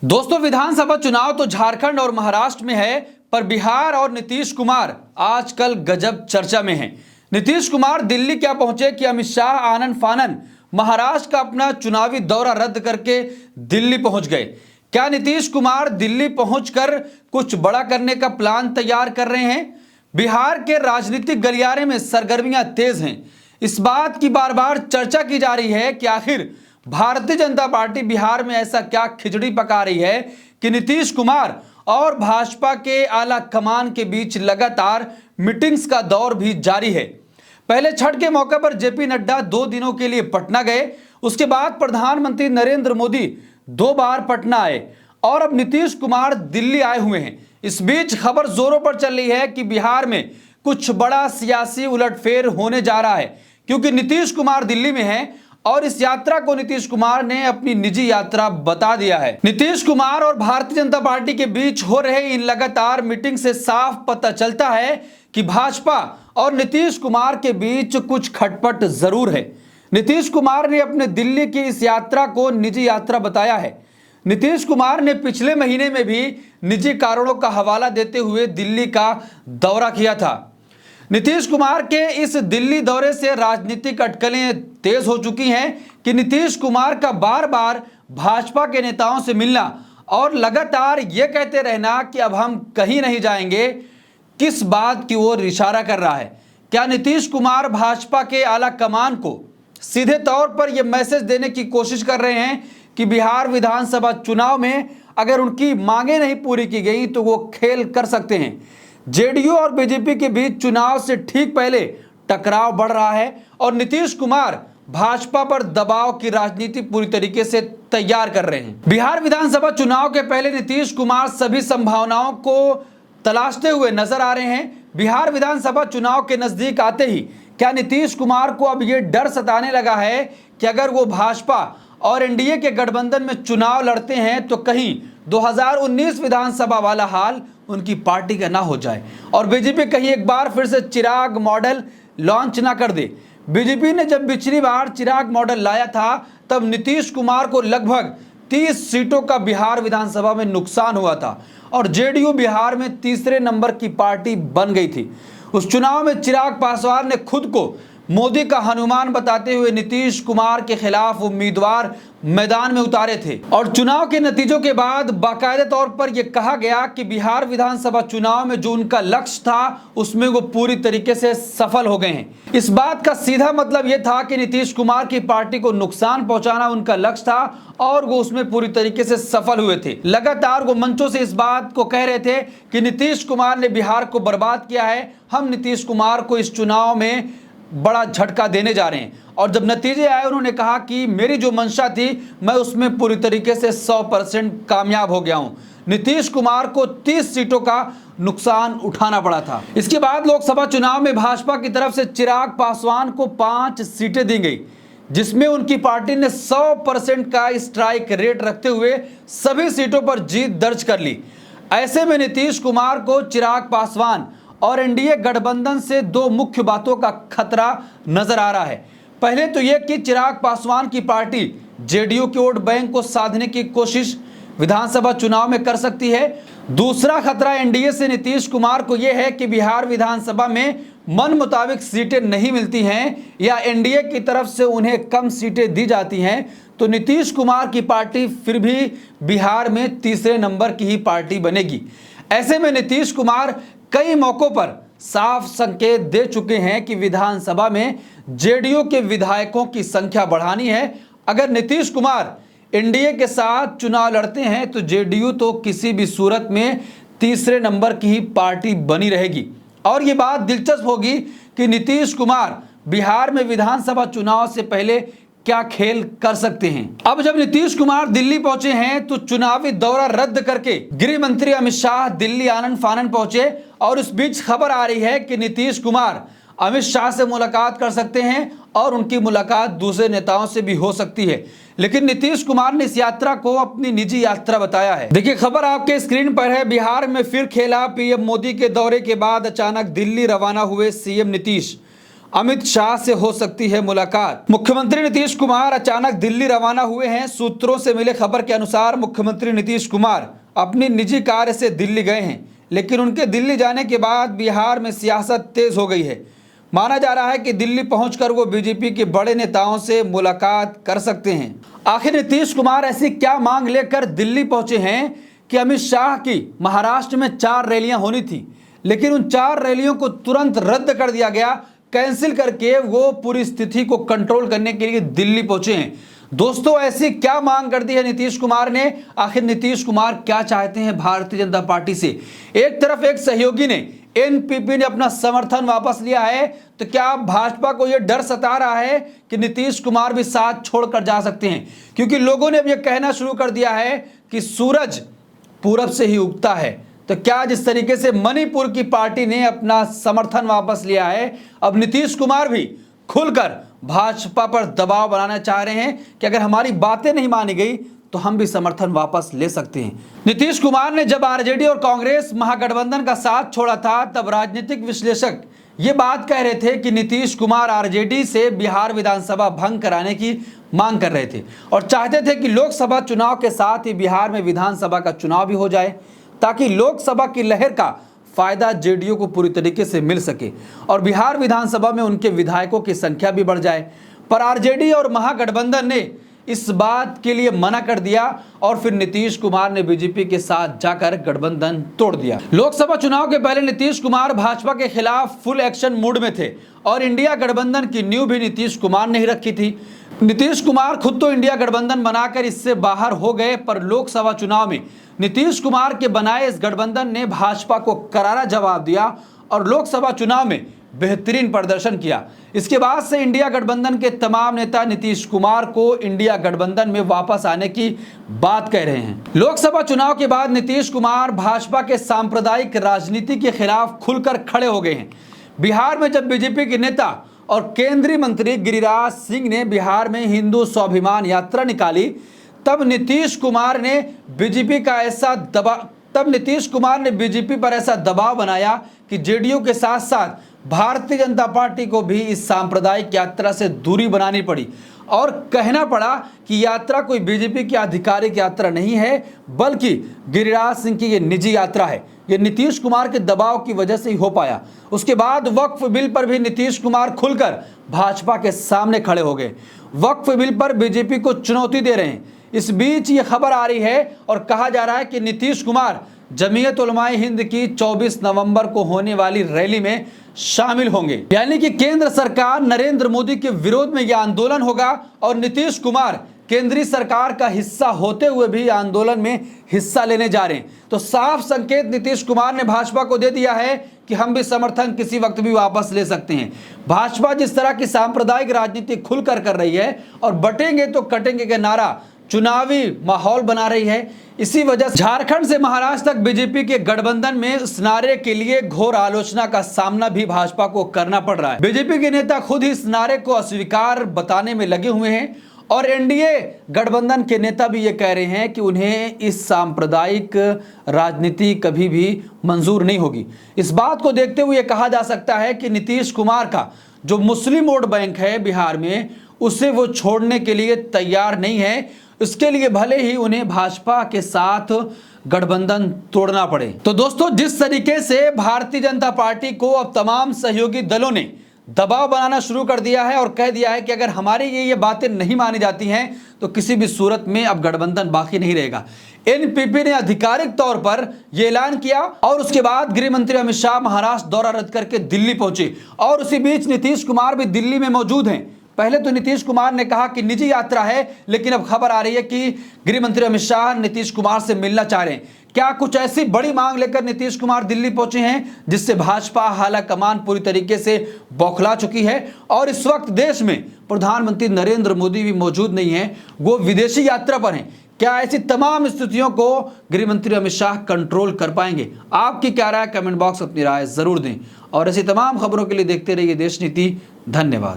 दोस्तों, विधानसभा चुनाव तो झारखंड और महाराष्ट्र में है, पर बिहार और नीतीश कुमार आजकल गजब चर्चा में हैं। नीतीश कुमार दिल्ली क्या पहुंचे कि अमित शाह आनन फानन महाराष्ट्र का अपना चुनावी दौरा रद्द करके दिल्ली पहुंच गए। क्या नीतीश कुमार दिल्ली पहुंचकर कुछ बड़ा करने का प्लान तैयार कर रहे हैं? बिहार के राजनीतिक गलियारे में सरगर्मियां तेज हैं। इस बात की बार बार चर्चा की जा रही है कि आखिर भारतीय जनता पार्टी बिहार में ऐसा क्या खिचड़ी पका रही है कि नीतीश कुमार और भाजपा के आला कमान के बीच लगातार मीटिंग्स का दौर भी जारी है। पहले छठ के मौके पर जेपी नड्डा 2 दिनों के लिए पटना गए। उसके बाद प्रधानमंत्री नरेंद्र मोदी 2 बार पटना आए और अब नीतीश कुमार दिल्ली आए हुए हैं। इस बीच खबर जोरों पर चल रही है कि बिहार में कुछ बड़ा सियासी उलटफेर होने जा रहा है, क्योंकि नीतीश कुमार दिल्ली में हैं और इस यात्रा को नीतीश कुमार ने अपनी निजी यात्रा बता दिया है। नीतीश कुमार और भारतीय जनता पार्टी के बीच हो रहे इन लगातार मीटिंग से साफ पता चलता है कि भाजपा और नीतीश कुमार के बीच कुछ खटपट जरूर है। नीतीश कुमार ने अपने दिल्ली की इस यात्रा को निजी यात्रा बताया है। नीतीश कुमार ने पिछले महीने में भी निजी कारणों का हवाला देते हुए दिल्ली का दौरा किया था। नीतीश कुमार के इस दिल्ली दौरे से राजनीतिक अटकलें तेज हो चुकी हैं कि नीतीश कुमार का बार बार भाजपा के नेताओं से मिलना और लगातार ये कहते रहना कि अब हम कहीं नहीं जाएंगे, किस बात की ओर इशारा कर रहा है? क्या नीतीश कुमार भाजपा के आला कमान को सीधे तौर पर यह मैसेज देने की कोशिश कर रहे हैं कि बिहार विधानसभा चुनाव में अगर उनकी मांगें नहीं पूरी की गई तो वो खेल कर सकते हैं? जेडीयू और बीजेपी के बीच चुनाव से ठीक पहले टकराव बढ़ रहा है और नीतीश कुमार भाजपा पर दबाव की राजनीति पूरी तरीके से तैयार कर रहे हैं। बिहार विधानसभा चुनाव के पहले नीतीश कुमार सभी संभावनाओं को तलाशते हुए नजर आ रहे हैं। बिहार विधानसभा चुनाव के नजदीक आते ही क्या नीतीश कुमार को अब यह डर सताने लगा है कि अगर वो भाजपा और एनडीए के गठबंधन में चुनाव लड़ते हैं तो कहीं 2019 विधानसभा वाला हाल उनकी पार्टी का ना हो जाए और बीजेपी कहीं एक बार फिर से चिराग मॉडल लॉन्च ना कर दे। बीजेपी ने जब पिछली बार चिराग मॉडल लाया था तब नीतीश कुमार को लगभग 30 सीटों का बिहार विधानसभा में नुकसान हुआ था और जेडीयू बिहार में तीसरे नंबर की पार्टी बन गई थी। उस चुनाव में चिराग पासवान ने खुद को मोदी का हनुमान बताते हुए नीतीश कुमार के खिलाफ उम्मीदवार मैदान में उतारे थे और चुनाव के नतीजों के बाद बाकायदे तौर पर यह कहा गया कि बिहार विधानसभा चुनाव में जो उनका लक्ष्य था उसमें वो पूरी तरीके से सफल हो गए हैं। इस बात का सीधा मतलब यह था कि नीतीश कुमार की पार्टी को नुकसान पहुंचाना उनका लक्ष्य था और वो उसमें पूरी तरीके से सफल हुए थे। लगातार वो मंचों से इस बात को कह रहे थे कि नीतीश कुमार ने बिहार को बर्बाद किया है, हम नीतीश कुमार को इस चुनाव में बड़ा झटका देने जा रहे हैं। और जब नतीजे आए उन्होंने कहा कि मेरी जो मंशा थी मैं उसमें पूरी तरीके से 100% कामयाब हो गया हूं। नीतीश कुमार को 30 सीटों का नुकसान उठाना पड़ा था। इसके बाद लोकसभा चुनाव में भाजपा की तरफ से चिराग पासवान को 5 सीटें दी गई, जिसमें उनकी पार्टी ने 100% का स्ट्राइक रेट रखते हुए सभी सीटों पर जीत दर्ज कर ली। ऐसे में नीतीश कुमार को चिराग पासवान और एनडीए गठबंधन से 2 मुख्य बातों का खतरा नजर आ रहा है। पहले तो यह कि चिराग पासवान की पार्टी जेडीयू के वोट बैंक को साधने की कोशिश विधानसभा चुनाव में कर सकती है। दूसरा खतरा एनडीए से नीतीश कुमार को यह है कि बिहार विधानसभा में मन मुताबिक सीटें नहीं मिलती हैं या एनडीए की तरफ से उन्हें कम सीटें दी जाती हैं तो नीतीश कुमार की पार्टी फिर भी बिहार में तीसरे नंबर की ही पार्टी बनेगी। ऐसे में नीतीश कुमार कई मौकों पर साफ संकेत दे चुके हैं कि विधानसभा में जेडीयू के विधायकों की संख्या बढ़ानी है। अगर नीतीश कुमार एनडीए के साथ चुनाव लड़ते हैं तो जेडीयू तो किसी भी सूरत में तीसरे नंबर की ही पार्टी बनी रहेगी। और ये बात दिलचस्प होगी कि नीतीश कुमार बिहार में विधानसभा चुनाव से पहले क्या खेल कर सकते हैं। अब जब नीतीश कुमार दिल्ली पहुंचे हैं तो चुनावी दौरा रद्द करके गृह मंत्री अमित शाह दिल्ली आनन फानन पहुंचे और इस बीच खबर आ रही है कि नीतीश कुमार अमित शाह से मुलाकात कर सकते हैं और उनकी मुलाकात दूसरे नेताओं से भी हो सकती है। लेकिन नीतीश कुमार ने इस यात्रा को अपनी निजी यात्रा बताया है। देखिए, खबर आपके स्क्रीन पर है। बिहार में फिर खेला। पीएम मोदी के दौरे के बाद अचानक दिल्ली रवाना हुए सीएम नीतीश अमित शाह से हो सकती है मुलाकात। मुख्यमंत्री नीतीश कुमार अचानक दिल्ली रवाना हुए हैं। सूत्रों से मिले खबर के अनुसार मुख्यमंत्री नीतीश कुमार अपनी निजी कार से दिल्ली गए हैं, लेकिन उनके दिल्ली जाने के बाद बिहार में सियासत तेज हो गई है। माना जा रहा है कि दिल्ली पहुंचकर वो बीजेपी के बड़े नेताओं से मुलाकात कर सकते हैं। आखिर नीतीश कुमार ऐसी क्या मांग लेकर दिल्ली पहुंचे हैं कि अमित शाह की महाराष्ट्र में 4 रैलियां होनी थी, लेकिन उन 4 रैलियों को तुरंत रद्द कर दिया गया, कैंसिल करके वो पूरी स्थिति को कंट्रोल करने के लिए दिल्ली पहुंचे हैं। दोस्तों, ऐसी क्या मांग कर दी है नीतीश कुमार ने? आखिर नीतीश कुमार क्या चाहते हैं भारतीय जनता पार्टी से? एक तरफ एक सहयोगी ने, एनपीपी ने अपना समर्थन वापस लिया है, तो क्या भाजपा को यह डर सता रहा है कि नीतीश कुमार भी साथ छोड़कर जा सकते हैं? क्योंकि लोगों ने अब यह कहना शुरू कर दिया है कि सूरज पूरब से ही उगता है। तो क्या जिस तरीके से मणिपुर की पार्टी ने अपना समर्थन वापस लिया है, अब नीतीश कुमार भी खुलकर भाजपा पर दबाव बनाना चाह रहे हैं कि अगर हमारी बातें नहीं मानी गई तो हम भी समर्थन वापस ले सकते हैं। नीतीश कुमार ने जब आरजेडी और कांग्रेस महागठबंधन का साथ छोड़ा था, तब राजनीतिक विश्लेषक ये बात कह रहे थे कि नीतीश कुमार आरजेडी से बिहार विधानसभा भंग कराने की मांग कर रहे थे और चाहते थे कि लोकसभा चुनाव के साथ ही बिहार में विधानसभा का चुनाव भी हो जाए, ताकि लोकसभा की लहर का फायदा जेडीयू को पूरी तरीके से मिल सके और बिहार विधानसभा में उनके विधायकों की संख्या भी बढ़ जाए। पर आरजेडी और महागठबंधन ने इस बात के लिए मना कर दिया और फिर नीतीश कुमार ने बीजेपी के साथ जाकर गठबंधन तोड़ दिया। लोकसभा चुनाव के पहले नीतीश कुमार भाजपा के खिलाफ फुल एक्शन मूड में थे और इंडिया गठबंधन की नींव भी नीतीश कुमार ने ही रखी थी। नीतीश कुमार खुद तो इंडिया गठबंधन बनाकर इससे बाहर हो गए, पर लोकसभा चुनाव में नीतीश कुमार के बनाए इस गठबंधन ने भाजपा को करारा जवाब दिया और लोकसभा चुनाव में बेहतरीन प्रदर्शन किया। इसके बाद से इंडिया गठबंधन के तमाम नेता नीतीश कुमार को इंडिया गठबंधन में वापस आने की बात कह रहे हैं। लोकसभा चुनाव के बाद नीतीश कुमार भाजपा के सांप्रदायिक राजनीति के खिलाफ खुलकर खड़े हो गए हैं। बिहार में जब बीजेपी के नेता और केंद्रीय मंत्री गिरिराज सिंह ने बिहार में हिंदू स्वाभिमान यात्रा निकाली, तब नीतीश कुमार ने बीजेपी पर ऐसा दबाव बनाया कि जेडीयू के साथ साथ भारतीय जनता पार्टी को भी इस सांप्रदायिक यात्रा से दूरी बनानी पड़ी और कहना पड़ा कि यात्रा कोई बीजेपी की आधिकारिक यात्रा नहीं है, बल्कि गिरिराज सिंह की ये निजी यात्रा है। ये नीतीश कुमार के दबाव की वजह से ही हो पाया। उसके बाद वक्फ बिल पर भी नीतीश कुमार खुलकर भाजपा के सामने खड़े हो गए। वक्फ बिल पर बीजेपी को चुनौती दे रहे हैं। इस बीच ये खबर आ रही है और कहा जा रहा है कि नीतीश कुमार जमीयत उलमाए हिंद की 24 नवंबर को होने वाली रैली में शामिल होंगे। यानी कि केंद्र सरकार नरेंद्र मोदी के विरोध में यह आंदोलन होगा और नीतीश कुमार केंद्रीय सरकार का हिस्सा होते हुए भी आंदोलन में हिस्सा लेने जा रहे हैं। तो साफ संकेत नीतीश कुमार ने भाजपा को दे दिया है कि हम भी समर्थन किसी वक्त भी वापस ले सकते हैं। भाजपा जिस तरह की सांप्रदायिक राजनीति खुलकर कर रही है और बटेंगे तो कटेंगे का नारा चुनावी माहौल बना रही है, इसी वजह से झारखंड से महाराष्ट्र तक बीजेपी के गठबंधन में इस नारे के लिए घोर आलोचना का सामना भी भाजपा को करना पड़ रहा है। बीजेपी के नेता खुद ही इस नारे को अस्वीकार बताने में लगे हुए हैं और एनडीए गठबंधन के नेता भी ये कह रहे हैं कि उन्हें इस सांप्रदायिक राजनीति कभी भी मंजूर नहीं होगी। इस बात को देखते हुए कहा जा सकता है कि नीतीश कुमार का जो मुस्लिम वोट बैंक है बिहार में, उसे वो छोड़ने के लिए तैयार नहीं है। इसके लिए भले ही उन्हें भाजपा के साथ गठबंधन तोड़ना पड़े। तो दोस्तों, जिस तरीके से भारतीय जनता पार्टी को अब तमाम सहयोगी दलों ने दबाव बनाना शुरू कर दिया है और कह दिया है कि अगर हमारी ये बातें नहीं मानी जाती हैं तो किसी भी सूरत में अब गठबंधन बाकी नहीं रहेगा। एनपीपी ने आधिकारिक तौर पर यह ऐलान किया और उसके बाद गृह मंत्री अमित शाह महाराष्ट्र दौरा रद्द करके दिल्ली पहुंचे और उसी बीच नीतीश कुमार भी दिल्ली में मौजूद हैं। पहले तो नीतीश कुमार ने कहा कि निजी यात्रा है, लेकिन अब खबर आ रही है कि गृह मंत्री अमित शाह नीतीश कुमार से मिलना चाह रहे हैं। क्या कुछ ऐसी बड़ी मांग लेकर नीतीश कुमार दिल्ली पहुंचे हैं जिससे भाजपा हाला कमान पूरी तरीके से बौखला चुकी है और इस वक्त देश में प्रधानमंत्री नरेंद्र मोदी भी मौजूद नहीं है, वो विदेशी यात्रा पर हैं। क्या ऐसी तमाम स्थितियों को गृह मंत्री अमित शाह कंट्रोल कर पाएंगे? आपकी क्या राय? कमेंट बॉक्स अपनी राय जरूर दें और ऐसी तमाम खबरों के लिए देखते रहिए देश नीति। धन्यवाद।